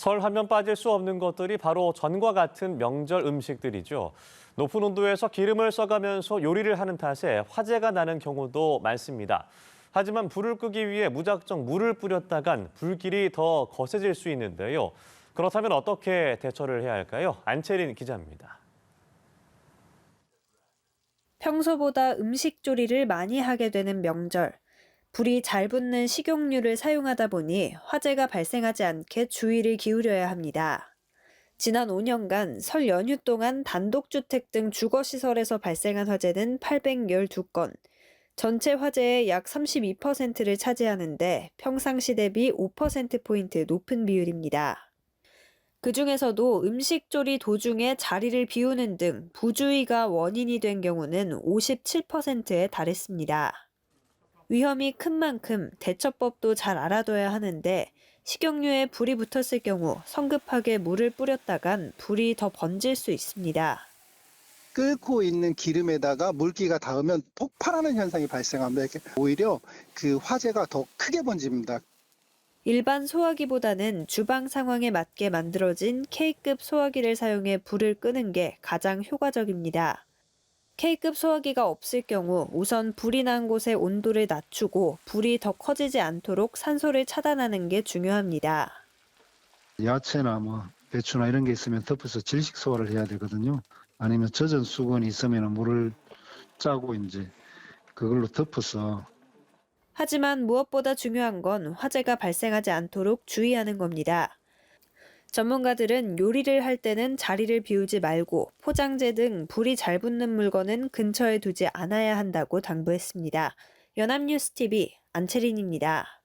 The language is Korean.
설 하면 빠질 수 없는 것들이 바로 전과 같은 명절 음식들이죠. 높은 온도에서 기름을 써가면서 요리를 하는 탓에 화재가 나는 경우도 많습니다. 하지만 불을 끄기 위해 무작정 물을 뿌렸다간 불길이 더 거세질 수 있는데요. 그렇다면 어떻게 대처를 해야 할까요? 안채린 기자입니다. 평소보다 음식 조리를 많이 하게 되는 명절. 불이 잘 붙는 식용유를 사용하다 보니 화재가 발생하지 않게 주의를 기울여야 합니다. 지난 5년간 설 연휴 동안 단독주택 등 주거시설에서 발생한 화재는 812건, 전체 화재의 약 32%를 차지하는데 평상시 대비 5%포인트 높은 비율입니다. 그중에서도 음식 조리 도중에 자리를 비우는 등 부주의가 원인이 된 경우는 57%에 달했습니다. 위험이 큰 만큼 대처법도 잘 알아둬야 하는데 식용유에 불이 붙었을 경우 성급하게 물을 뿌렸다간 불이 더 번질 수 있습니다. 끓고 있는 기름에다가 물기가 닿으면 폭발하는 현상이 발생합니다. 오히려 그 화재가 더 크게 번집니다. 일반 소화기보다는 주방 상황에 맞게 만들어진 K급 소화기를 사용해 불을 끄는 게 가장 효과적입니다. K급 소화기가 없을 경우 우선 불이 난 곳의 온도를 낮추고 불이 더 커지지 않도록 산소를 차단하는 게 중요합니다. 야채나 배추나 이런 게 있으면 덮어서 질식 소화를 해야 되거든요. 아니면 젖은 수건이 있으면 물을 짜고 이제 그걸로 덮어서. 하지만 무엇보다 중요한 건 화재가 발생하지 않도록 주의하는 겁니다. 전문가들은 요리를 할 때는 자리를 비우지 말고 포장재 등 불이 잘 붙는 물건은 근처에 두지 않아야 한다고 당부했습니다. 연합뉴스 TV 안채린입니다.